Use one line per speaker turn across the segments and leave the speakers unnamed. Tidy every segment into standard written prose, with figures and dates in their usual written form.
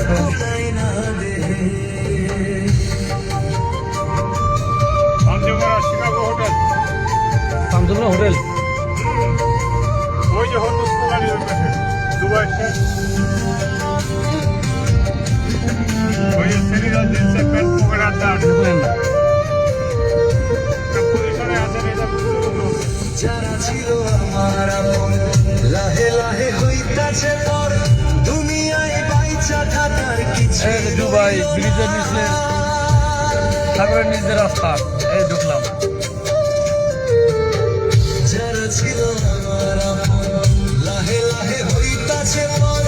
দেখো
Chicago hotel,
Shamsullah hotel.
ওই যে হোটেল দুবাই ওই সেরিগাল দিচ্ছে প্যান্ট পকেট আড্ডা পজিশনে আছেন, এটা
যারা ছিল আমার আপন লাহে লাহে হইতাছে পর দুনিয়ায় বাইচা থাকার কিছু
দুবাই ব্রিজের নিচে সাগরের নিচে রাস্তা, এই ঢুকলাম।
যারা ছিল আমার আপন লাহে লাহে হইতাছে পর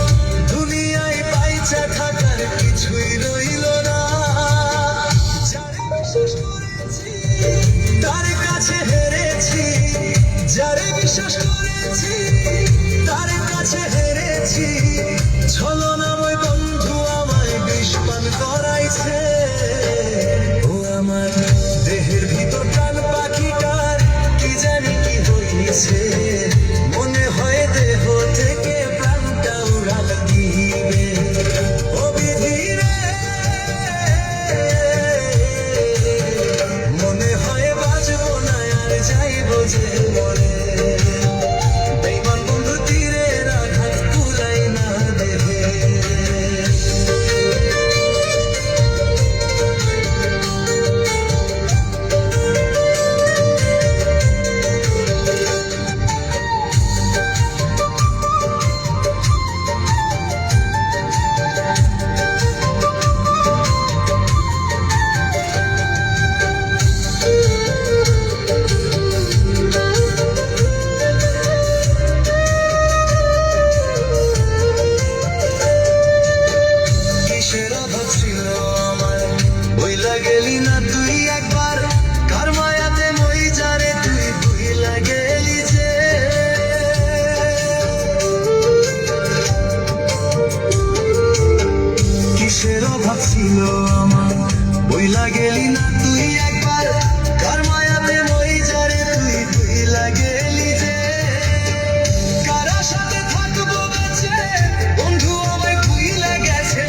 দুনিয়ায় বাইচা থাকার কিছুই রইল না। যারে বিশ্বাস করেছি তার কাছে হেরেছি, যারে বিশ্বাস করেছি তার কাছে হেরেছি। ছলনাময় বন্ধু আমায় বিষ পান করাইছে। ও আমার দেহের ভিতর প্রাণ পাখিটার কি জানি কি হইছে, মনে হয় দেহ থেকে প্রাণটা উড়াল দিবে। ও বিধি রে, মনে হয় বাঁচবো না আর যাইবো যে মরে। বেঈমান বন্ধু তীরের আঘাত কুলাই না দেহে। কিসের অভাব ছিল আমার, বইলা গেলি না তুই একবার। কার মায়াতে মই যারে তুই ভুইলা গেলি যে। কিসের অভাব ছিল আমার, বইলা গেলি না তুই একবার। কার মায়াতে মই যারে তুই ভুইলা গেলি যে। কারা সাথে থাকবো বেঁচে বন্ধু আমায় ভুইলা গেছে।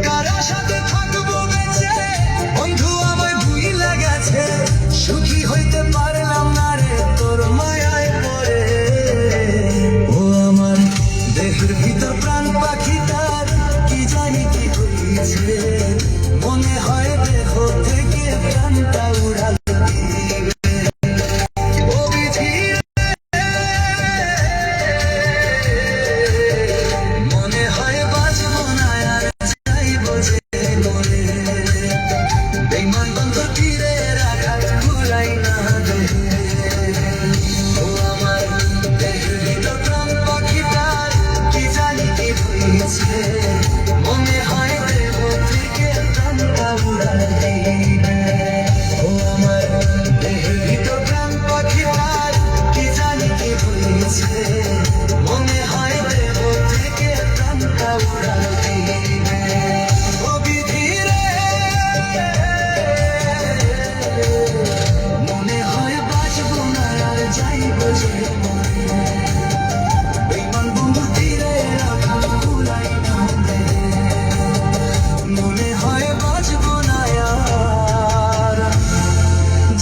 কারা সাথে থাকবো বেঁচে বন্ধু আমায় ভুইলা গেছে। সুখী হইতে পারলাম না রে তোর মায়ায় পড়ে। ও আমার দেহের ভিতর প্রাণ পাখিটার কি জানি কি হইছে, মনে হয় দেহ থেকে প্রাণটা উড়াল দিবে। ও বিধি রে, মনে হয় বাঁচবো না আর যাইবো যে মরে। বেঈমান বন্ধু তীরের আঘাত কুলাই না দেহে। ও আমার দেহের ভিতর প্রাণ পাখিটার কি জানি কি হইছে, মনে হয় দেহ থেকে প্রাণটা উড়াল দিবে। ও আমার দেহের ভিতর প্রাণ পাখিটার কি জানি কি হইছে, মনে হয় দেহ থেকে প্রাণটা উড়াল দিবে। ও বিধি রে, মনে হয় বাঁচবো না আর যাইবো যে মরে। বেঈমান বন্ধু তীরের আঘাত কুলাই না দেহে। মনে হয় বাঁচবো না আর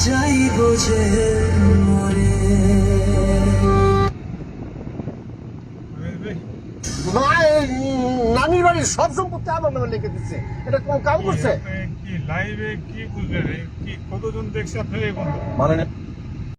যাইবো যে মরে।
নানির বাড়ির সব সম্পত্তি আমার নামে লিখে দিচ্ছে, এটা কোন কাম করছে?
কি লাইভে কি বুঝলেন, কি কতজন দেখছে আপনার এই বন্ধু?
মানে